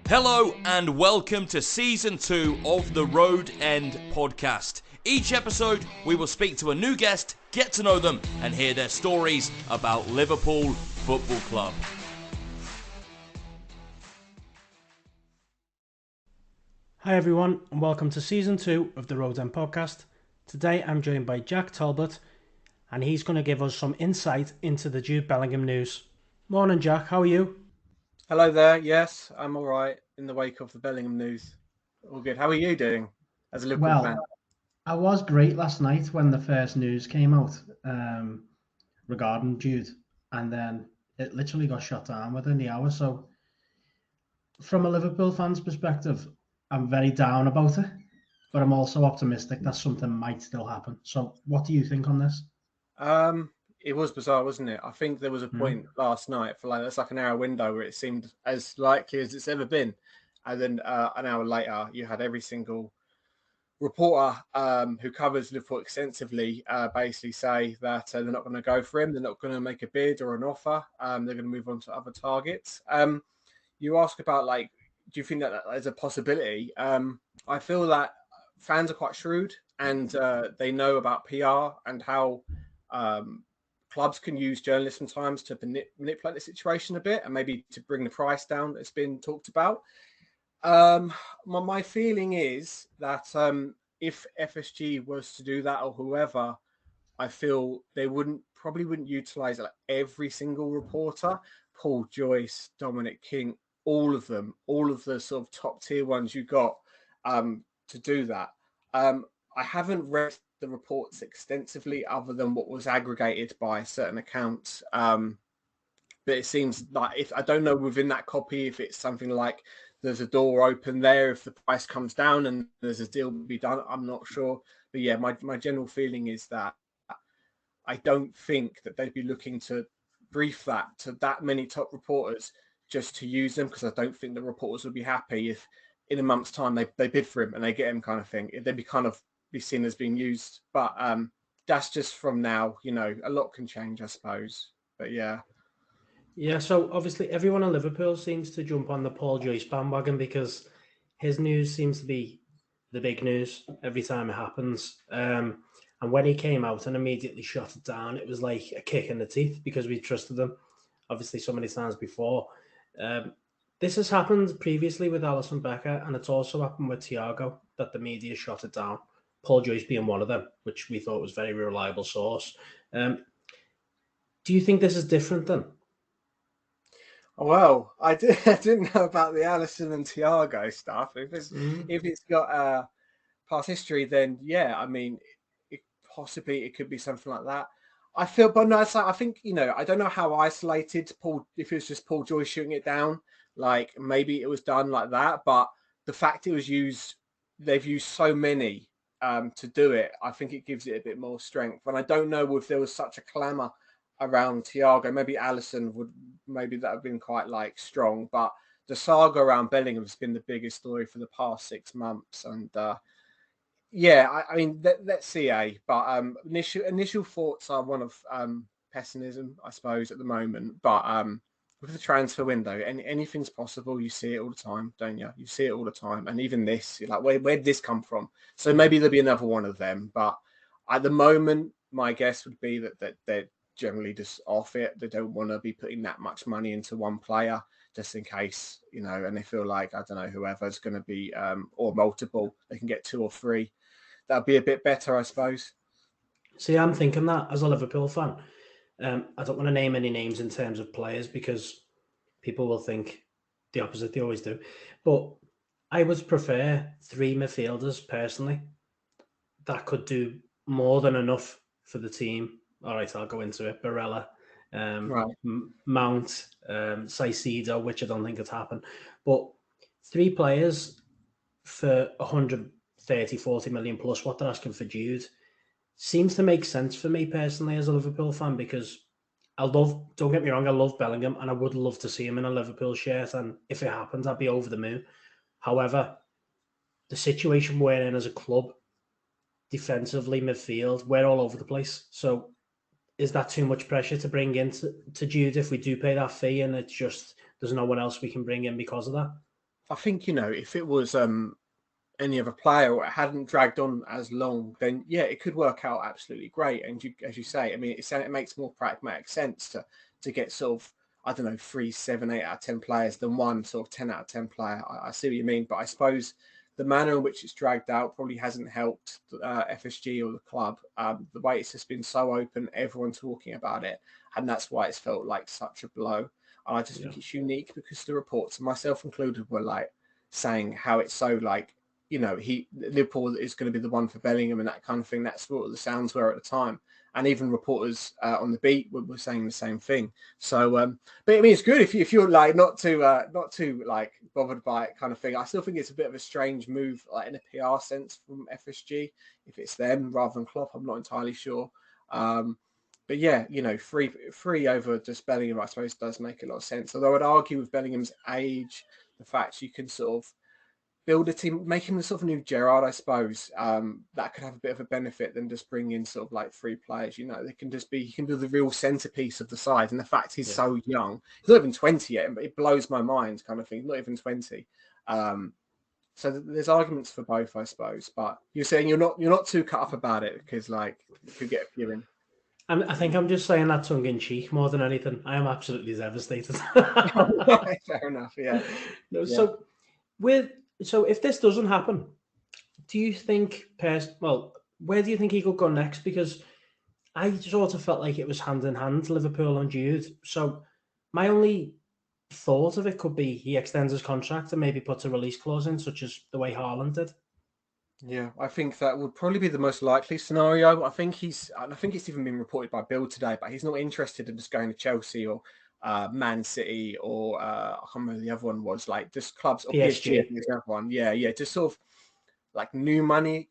Hello and welcome to Season 2 of the Road End podcast. Each episode we will speak to a new guest, get to know them and hear their stories about Liverpool Football Club. Hi everyone and welcome to Season 2 of the Road End podcast. Today I'm joined by Jacque Talbot and he's going to give us some insight into the Jude Bellingham news. Morning Jack, how are you? Hello there. Yes, I'm all right in the wake of the Bellingham news. All good. How are you doing as a Liverpool fan? I was great last night when the first news came out regarding Jude, and then it literally got shut down within the hour. So from a Liverpool fan's perspective, I'm very down about it, but I'm also optimistic that something might still happen. So what do you think on this? It was bizarre, wasn't it? I think there was a point last night for that's like an hour window where it seemed as likely as it's ever been, and then an hour later you had every single reporter who covers Liverpool extensively basically say that they're not going to go for him, they're not going to make a bid or an offer, they're going to move on to other targets. You ask about do you think that there's a possibility? I feel that fans are quite shrewd and they know about PR and how clubs can use journalists sometimes to manipulate the situation a bit and maybe to bring the price down that's been talked about. My feeling is that if FSG was to do that or whoever, I feel they probably wouldn't utilize every single reporter. Paul Joyce, Dominic King, all of them, all of the sort of top tier ones you got to do that. I haven't read the reports extensively other than what was aggregated by certain accounts. But it seems like if I don't know within that copy, if it's something like there's a door open there, if the price comes down and there's a deal to be done, I'm not sure. But yeah, my general feeling is that I don't think that they'd be looking to brief that to that many top reporters just to use them, because I don't think the reporters would be happy if in a month's time they bid for him and they get him kind of thing. They'd be seen as being used. But that's just from now, a lot can change, I suppose. But yeah. Yeah, so obviously everyone in Liverpool seems to jump on the Paul Joyce bandwagon because his news seems to be the big news every time it happens. And when he came out and immediately shut it down, it was like a kick in the teeth because we trusted him, obviously, so many times before. This has happened previously with Alisson Becker, and it's also happened with Thiago, that the media shut it down. Paul Joyce being one of them, which we thought was a very reliable source. Do you think this is different then? Well, I didn't know about the Alisson and Thiago stuff. If it's got past history, then yeah, I mean, possibly it could be something like that. I feel, but no, I think I don't know how isolated Paul. If it was just Paul Joyce shooting it down, like maybe it was done like that. But the fact it was used, they've used so many to do it. I think it gives it a bit more strength. And I don't know if there was such a clamour around Thiago. Maybe Alisson maybe that have been quite strong, but the saga around Bellingham has been the biggest story for the past 6 months. And yeah, I mean, let's see, but initial thoughts are one of pessimism, I suppose, at the moment. But with the transfer window, anything's possible. You see it all the time, don't you? You see it all the time, and even this, you're like, where did this come from? So maybe there'll be another one of them. But at the moment, my guess would be that they're generally just off it. They don't want to be putting that much money into one player just in case, and they feel like, I don't know, whoever's going to be, or multiple, they can get 2 or 3. That'd be a bit better, I suppose. See, I'm thinking that as a Liverpool fan. I don't want to name any names in terms of players because people will think the opposite. They always do. But I would prefer 3 midfielders personally that could do more than enough for the team. All right, I'll go into it. Barella, Mount, Caicedo, which I don't think could happen. But 3 players for 130, 40 million plus what they're asking for Jude seems to make sense for me personally as a Liverpool fan, because don't get me wrong, I love Bellingham and I would love to see him in a Liverpool shirt, and if it happens, I'd be over the moon. However, the situation we're in as a club, defensively, midfield, we're all over the place. So is that too much pressure to bring in to Jude if we do pay that fee and it's just there's no one else we can bring in because of that? I think, if it was any other player or it hadn't dragged on as long, then yeah, it could work out absolutely great. And as you say, I mean, it makes more pragmatic sense to get sort of, I don't know, 3, 7, 8 out of 10 players than one sort of 10 out of 10 player. I see what you mean, but I suppose the manner in which it's dragged out probably hasn't helped FSG or the club. The way it's just been so open, everyone talking about it, and that's why it's felt like such a blow. And I just think it's unique because the reports, myself included, were like saying how it's so like, Liverpool is going to be the one for Bellingham and that kind of thing. That's what the sounds were at the time. And even reporters on the beat were saying the same thing. So, but I mean, it's good if you're like not too like bothered by it kind of thing. I still think it's a bit of a strange move, like in a PR sense from FSG, if it's them rather than Klopp. I'm not entirely sure. But yeah, free over just Bellingham, I suppose, does make a lot of sense. Although I'd argue with Bellingham's age, the fact you can sort of build a team, make him the sort of new Gerrard, I suppose. That could have a bit of a benefit than just bring in sort of like 3 players. They can just he can be the real centerpiece of the side. And the fact he's so young, he's not even 20 yet, but it blows my mind, kind of thing. He's not even 20. So there's arguments for both, I suppose. But you're saying you're not too cut up about it because like you could get a few in. I think I'm just saying that tongue in cheek more than anything. I am absolutely devastated. Fair enough. Yeah. No, so if this doesn't happen, do you think where do you think he could go next? Because I sort of felt like it was hand in hand, Liverpool and Jude. So my only thought of it could be he extends his contract and maybe puts a release clause in, such as the way Haaland did. Yeah, I think that would probably be the most likely scenario. I think it's even been reported by Bill today, but he's not interested in just going to Chelsea or Man City or I can't remember the other one was, like just clubs or PSG. The other one. Yeah, just sort of like new money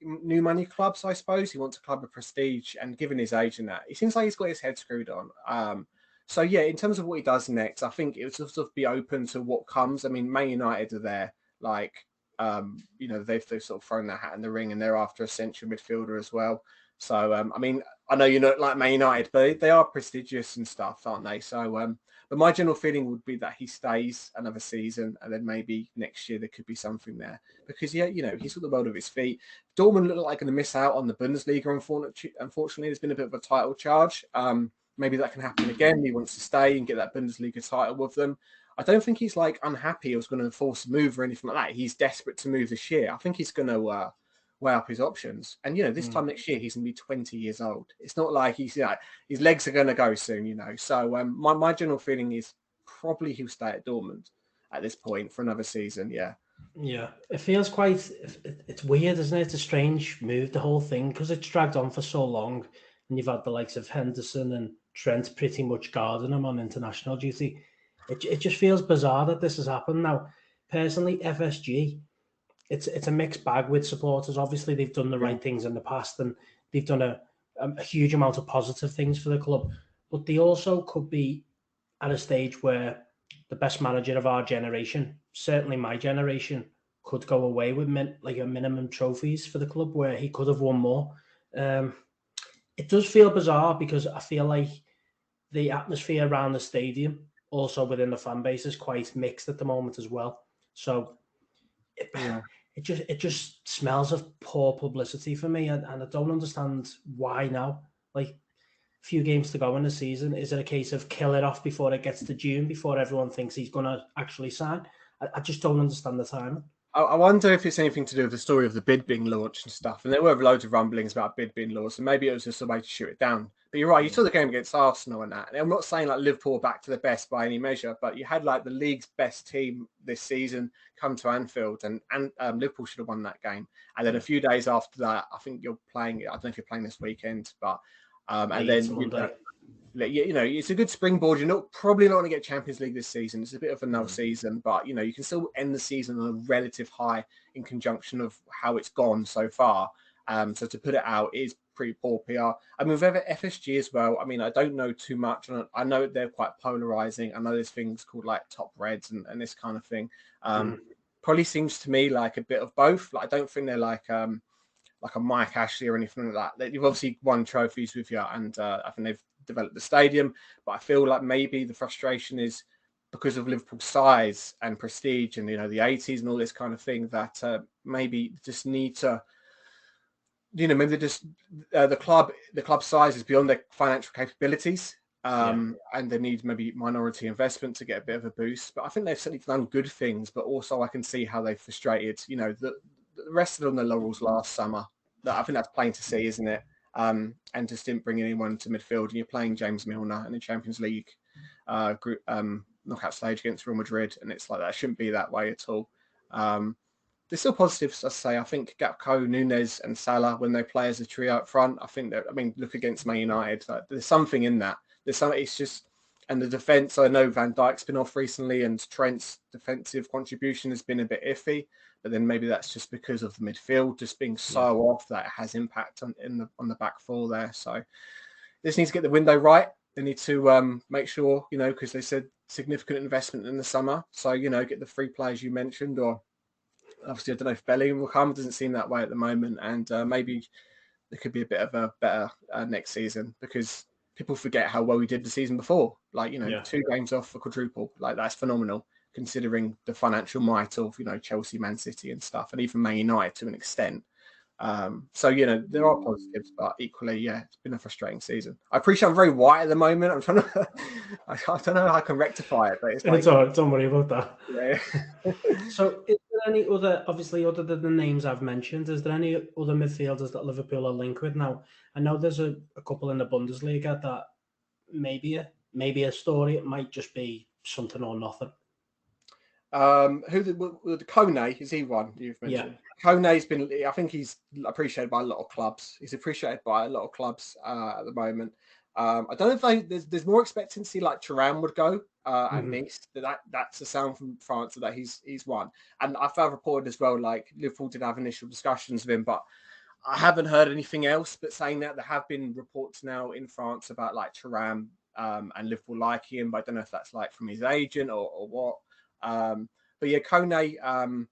clubs, I suppose. He wants a club of prestige, and given his age and that, it seems like he's got his head screwed on. So yeah, in terms of what he does next, I think it would sort of be open to what comes. I mean, Man United are there, like they've sort of thrown their hat in the ring, and they're after a central midfielder as well. So I mean, I know you're not like Man United, but they are prestigious and stuff, aren't they? So but my general feeling would be that he stays another season, and then maybe next year there could be something there, because he's got the world of his feet. Dortmund look like going to miss out on the Bundesliga. Unfortunately, there's been a bit of a title charge. Maybe that can happen again. He wants to stay and get that Bundesliga title with them. I don't think he's like unhappy or was going to force a move or anything like that. He's desperate to move this year. I think he's going to weigh up his options. And this time next year he's going to be 20 years old. It's not like his legs are going to go soon. So my general feeling is probably he'll stay at Dortmund at this point for another season. Yeah. Yeah, it feels it's weird, isn't it? It's a strange move, the whole thing, because it's dragged on for so long, and you've had the likes of Henderson and Trent pretty much guarding him on international duty. It just feels bizarre that this has happened. Now, personally, FSG, it's a mixed bag with supporters. Obviously, they've done the right things in the past, and they've done a huge amount of positive things for the club. But they also could be at a stage where the best manager of our generation, certainly my generation, could go away with like a minimum trophies for the club, where he could have won more. It does feel bizarre because I feel like the atmosphere around the stadium, also within the fan base, is quite mixed at the moment as well. So it just smells of poor publicity for me, and I don't understand why now. Like, few games to go in the season. Is it a case of kill it off before it gets to June, before everyone thinks he's going to actually sign? I just don't understand the timing. I wonder if it's anything to do with the story of the bid being launched and stuff. And there were loads of rumblings about bid being launched, and maybe it was just a way to shoot it down. But you're right, you saw the game against Arsenal and that. And I'm not saying like Liverpool back to the best by any measure, but you had like the league's best team this season come to Anfield, and Liverpool should have won that game. And then a few days after that, I think you're playing, I don't know if you're playing this weekend, but and then it's a good springboard. You're probably not going to get Champions League this season. It's a bit of a null season, but you can still end the season on a relative high in conjunction of how it's gone so far. So to put it out is pretty poor PR. I mean, with FSG as well, I mean, I don't know too much. I know they're quite polarizing. I know there's things called like top reds and this kind of thing. Probably seems to me like a bit of both. Like, I don't think they're like a Mike Ashley or anything like that. You've obviously won trophies with you, and I think they've developed the stadium, but I feel like maybe the frustration is because of Liverpool's size and prestige and, the 80s and all this kind of thing, that maybe just need to, maybe they just the club size is beyond their financial capabilities. And they need maybe minority investment to get a bit of a boost. But I think they've certainly done good things, but also I can see how they've frustrated, the rested on the laurels last summer. I think that's plain to see, isn't it? And just didn't bring anyone to midfield. And you're playing James Milner in the Champions League group knockout stage against Real Madrid, and it's like that shouldn't be that way at all. There's still positives, I say. I think Gakpo, Nunes, and Salah, when they play as a trio up front, look against Man United. There's something in that. There's something. It's just, and the defense. I know Van Dijk's been off recently, and Trent's defensive contribution has been a bit iffy. But then maybe that's just because of the midfield just being so off that it has impact on the back four there. So they just need to get the window right. They need to make sure, because they said significant investment in the summer. So, get the free players you mentioned, or obviously I don't know if Bellingham will come. It doesn't seem that way at the moment. And maybe there could be a bit of a better next season, because people forget how well we did the season before. 2 games off for quadruple. That's phenomenal, considering the financial might of, Chelsea, Man City and stuff, and even Man United to an extent. So, there are positives, but equally, it's been a frustrating season. I appreciate I'm very white at the moment. I'm trying to, I don't know how I can rectify it, but it's all right. Don't worry about that. Yeah. So is there any other, obviously, other than the names I've mentioned, is there any other midfielders that Liverpool are linked with now? I know there's a couple in the Bundesliga that maybe a story. It might just be something or nothing. The Kone, is he one you've mentioned? Yeah. Kone's been, I think he's appreciated by a lot of clubs. He's appreciated by a lot of clubs at the moment. I don't know if there's more expectancy like Thuram would go at Nice. That's the sound from France that he's won. And I've reported as well, like Liverpool did have initial discussions with him, but I haven't heard anything else. But saying that, there have been reports now in France about like Thuram and Liverpool liking him, but I don't know if that's like from his agent or what. But yeah, Kone,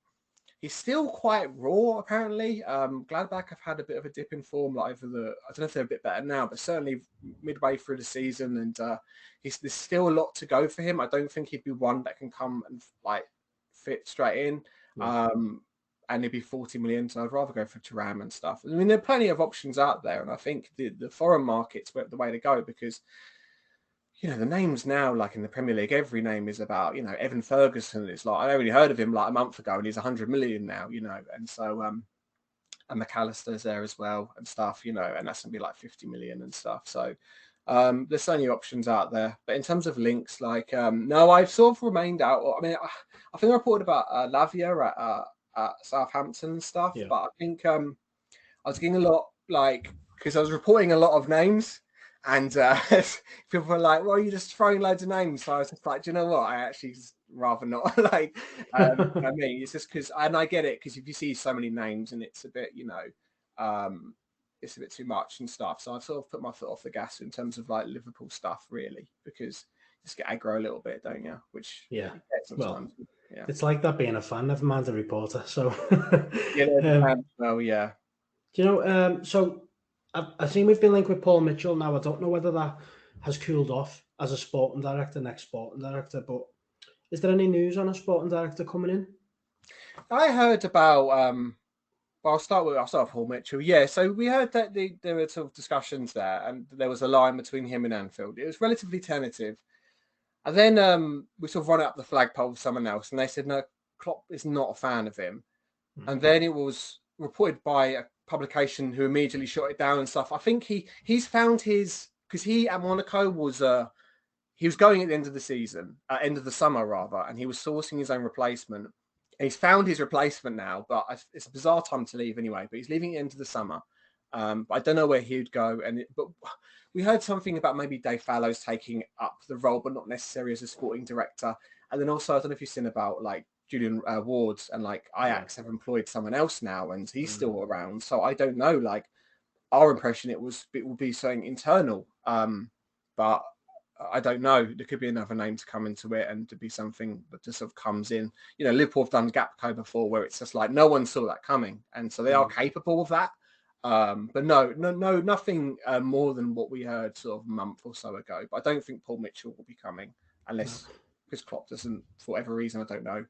he's still quite raw, apparently. Gladbach have had a bit of a dip in form, I don't know if they're a bit better now, but certainly midway through the season, and there's still a lot to go for him. I don't think he'd be one that can come and fit straight in. And it'd be 40 million, so I'd rather go for Thuram and stuff. I mean, there are plenty of options out there, and I think the foreign market's the way to go, because the names now, like in the Premier League, every name is about, Evan Ferguson. It's like, I only heard of him like a month ago and he's 100 million now, and so, and McAllister's there as well and stuff, and that's gonna be like 50 million and stuff. So, there's so many options out there. But in terms of links, no, I've sort of remained out. I mean, I think I reported about Lavia at Southampton and stuff, but I think I was getting a lot, because I was reporting a lot of names. And people were like, well, you're just throwing loads of names. So I was just like, do you know what? I actually rather not. I mean, it's just because, and I get it, because if you see so many names and it's a bit, it's a bit too much and stuff. So I've sort of put my foot off the gas in terms of Liverpool stuff, really, because you just get aggro a little bit, don't you? Which, sometimes. Well, it's like that being a fan, never mind a reporter. So, yeah. Do you know, so I've seen we've been linked with Paul Mitchell now. I don't know whether that has cooled off as a sporting director, next sporting director, but is there any news on a sporting director coming in? I heard about, I'll start with Paul Mitchell. Yeah, so we heard that there were sort of discussions there, and there was a line between him and Anfield. It was relatively tentative. And then we sort of run up the flagpole with someone else, and they said, no, Klopp is not a fan of him. Mm-hmm. And then it was reported by a publication who immediately shut it down and stuff. I think he's found his, because he at Monaco was he was going at the end of the season, end of the summer rather, and he was sourcing his own replacement. And he's found his replacement now, but it's a bizarre time to leave anyway. But he's leaving at the end of the summer. But I don't know where he'd go. But we heard something about maybe Dave Fallows taking up the role, but not necessarily as a sporting director. And then also, I don't know if you've seen about Julian Wards and Ajax have employed someone else now, and he's still around. So I don't know. Our impression it will be something internal, but I don't know. There could be another name to come into it, and to be something that just sort of comes in. Liverpool have done Gakpo before, where it's just no one saw that coming, and so they are capable of that. But no, nothing more than what we heard sort of a month or so ago. But I don't think Paul Mitchell will be coming unless because Klopp doesn't, for whatever reason, I don't know,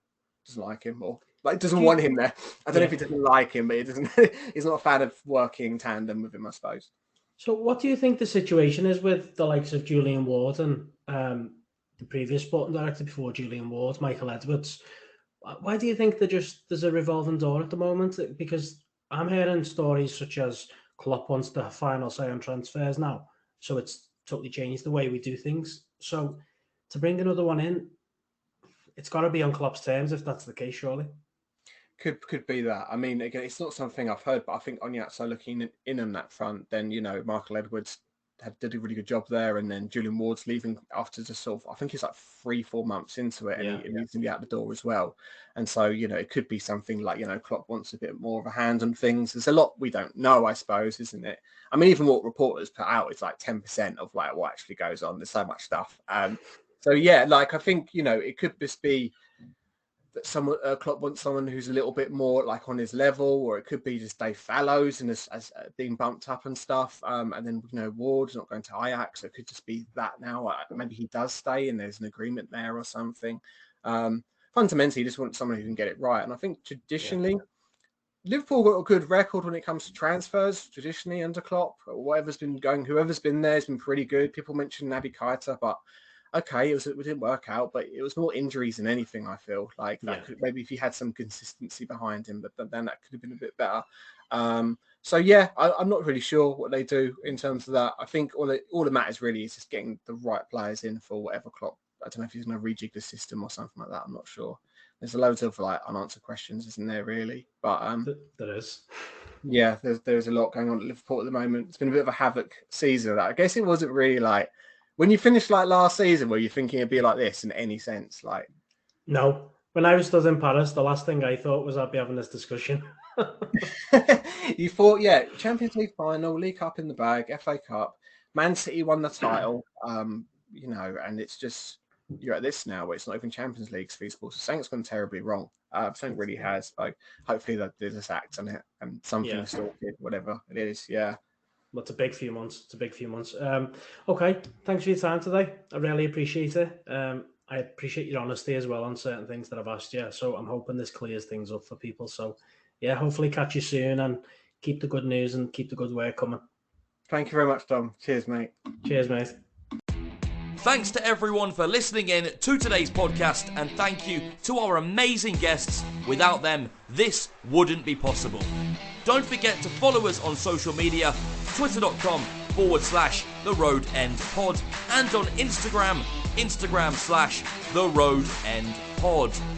doesn't like him or like doesn't want him there. I don't know if he doesn't like him, but he doesn't. He's not a fan of working tandem with him, I suppose. So, what do you think the situation is with the likes of Julian Ward and the previous sporting director before Julian Ward, Michael Edwards? Why do you think there's a revolving door at the moment? Because I'm hearing stories such as Klopp wants the final say on transfers now, so it's totally changed the way we do things. So to bring another one in, it's got to be on Klopp's terms if that's the case, surely. Could be that. I mean, again, it's not something I've heard, but I think on the outside looking in on that front, then Michael Edwards did a really good job there, and then Julian Ward's leaving after just sort of, I think he's like 3-4 months into it, and he's going to be out the door as well. And so it could be something like Klopp wants a bit more of a hand on things. There's a lot we don't know, I suppose, isn't it? I mean, even what reporters put out is like 10% of like what actually goes on. There's so much stuff. So yeah, like I think it could just be that someone Klopp wants someone who's a little bit more like on his level, or it could be just Dave Fallows and as being bumped up and stuff. And then Ward's not going to Ajax, so it could just be that now. Maybe he does stay and there's an agreement there or something. Fundamentally, you just want someone who can get it right. And I think traditionally, Liverpool got a good record when it comes to transfers. Traditionally under Klopp, whoever's been there has been pretty good. People mentioned Naby Keita, but okay, it didn't work out, but it was more injuries than anything. I feel like that could, maybe if he had some consistency behind him, but then that could have been a bit better. So yeah, I'm not really sure what they do in terms of that. I think all that matters really is just getting the right players in for whatever Klopp. I don't know if he's going to rejig the system or something like that. I'm not sure. There's loads of like unanswered questions, isn't there? Really, but there is. Yeah, there's a lot going on at Liverpool at the moment. It's been a bit of a havoc season. I guess it wasn't really like. When you finished like last season, were you thinking it'd be like this in any sense? Like, no. When I was still in Paris, the last thing I thought was I'd be having this discussion. You thought, Champions League final, League Cup in the bag, FA Cup, Man City won the title, and it's just you're at this now where it's not even Champions League feasible. So something's gone terribly wrong. Something really has. Like, hopefully they just act on it and something is sorted, whatever it is. Yeah. Well, it's a big few months. Okay, thanks for your time today. I really appreciate it. I appreciate your honesty as well on certain things that I've asked you. So I'm hoping this clears things up for people. So yeah, hopefully catch you soon and keep the good news and keep the good work coming. Thank you very much, Dom. Cheers, mate. Cheers, mate. Thanks to everyone for listening in to today's podcast, and thank you to our amazing guests. Without them, this wouldn't be possible. Don't forget to follow us on social media, twitter.com/TheRoadEndPod, and on Instagram, Instagram/TheRoadEndPod.